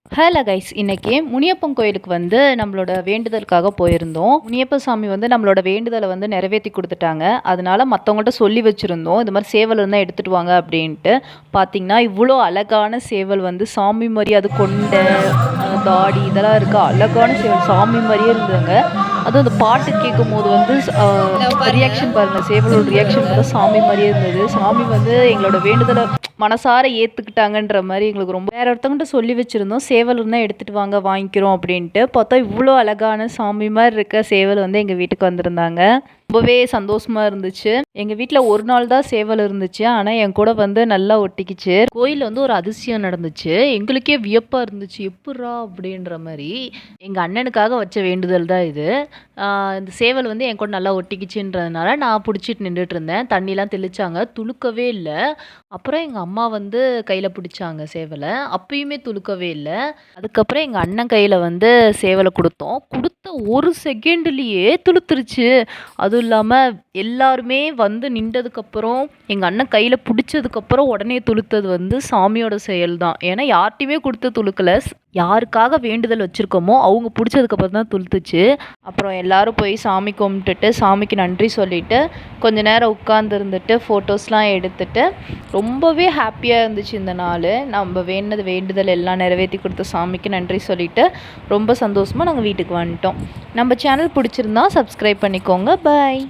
Hello guys, இன்னைக்கு முனியப்பன் கோயிலுக்கு வந்து நம்மளோட வேண்டுதலுக்காக போயிருந்தோம். முனியப்ப சாமி வந்து நம்மளோட வேண்டுதலை வந்து நிறைவேற்றி கொடுத்துட்டாங்க. அதனால மற்றவங்கள்ட்ட சொல்லி வச்சுருந்தோம், இது மாதிரி சேவல் இருந்தால் எடுத்துகிட்டு வாங்க அப்படின்ட்டு. பார்த்தீங்கன்னா இவ்வளோ அழகான சேவல் வந்து சாமி மாதிரி, அது கொண்ட தாடி இதெல்லாம் இருக்குது, அழகான சேவல் சாமி மாதிரியே இருந்ததுங்க. அதுவும் அந்த பாட்டு கேட்கும் போது வந்து ரியாக்ஷன் பாருங்கள், சேவலோட ரியாக்ஷன் பார்த்தா சாமி மாதிரியே இருந்தது. சாமி வந்து எங்களோட வேண்டுதலை மனசார ஏற்றுக்கிட்டாங்கன்ற மாதிரி எங்களுக்கு ரொம்ப. வேற ஒருத்தவங்கள்ட்ட சொல்லி வச்சுருந்தோம், சேவல் இருந்தால் எடுத்துகிட்டு வாங்க வாங்கிக்கிறோம் அப்படின்ட்டு. பார்த்தா இவ்வளோ அழகான சாமி மாதிரி இருக்க சேவல் வந்து எங்கள் வீட்டுக்கு வந்திருந்தாங்க. ரொம்பவே சந்தோஷமாக இருந்துச்சு. எங்கள் வீட்டில் ஒரு நாள் தான் சேவல் இருந்துச்சு, ஆனால் என் கூட வந்து நல்லா ஒட்டிக்கிச்சு. கோயிலில் வந்து ஒரு அதிசயம் நடந்துச்சு, எங்களுக்கே வியப்பாக இருந்துச்சு. எப்புட்றா அப்படின்ற மாதிரி. எங்கள் அண்ணனுக்காக வச்ச வேண்டுதல் தான் இது. இந்த சேவல் வந்து என் கூட நல்லா ஒட்டிக்கிச்சுன்றதுனால நான் பிடிச்சிட்டு நின்றுட்டு இருந்தேன். தண்ணிலாம் தெளிச்சாங்க, துளுக்கவே இல்லை. அப்புறம் எங்கள் அம்மா வந்து கையில் பிடிச்சாங்க சேவலை, அப்பயுமே துளுக்கவே இல்லை. அதுக்கப்புறம் எங்கள் அண்ணன் கையில் வந்து சேவலை கொடுத்த ஒரு செகண்ட்லேயே துளுத்துருச்சு. அதுவும் இல்லாமல் எல்லாருமே வந்து நின்றதுக்கப்புறம் எங்கள் அண்ணன் கையில் பிடிச்சதுக்கப்புறம் உடனே துளுத்தது வந்து சாமியோட செயல் தான். ஏன்னா யார்கிட்டையுமே கொடுத்து துளுக்கலை, யாருக்காக வேண்டுதல் வச்சுருக்கோமோ அவங்க பிடிச்சதுக்கப்புறம் தான் துளுத்துச்சு. அப்புறம் எல்லோரும் போய் சாமி கும்பிட்டுட்டு சாமிக்கு நன்றி சொல்லிவிட்டு கொஞ்ச நேரம் உட்காந்துருந்துட்டு ஃபோட்டோஸ்லாம் எடுத்துகிட்டு ரொம்பவே ஹாப்பியாக இருந்துச்சு இந்த நாள். நம்ம வேண்டுதல் எல்லாம் நிறைவேற்றி கொடுத்த சாமிக்கு நன்றி சொல்லிவிட்டு ரொம்ப சந்தோஷமாக நாங்கள் வீட்டுக்கு வந்துட்டோம். நம்ம சேனல் பிடிச்சிருந்தா சப்ஸ்கிரைப் பண்ணிக்கோங்க. பாய்.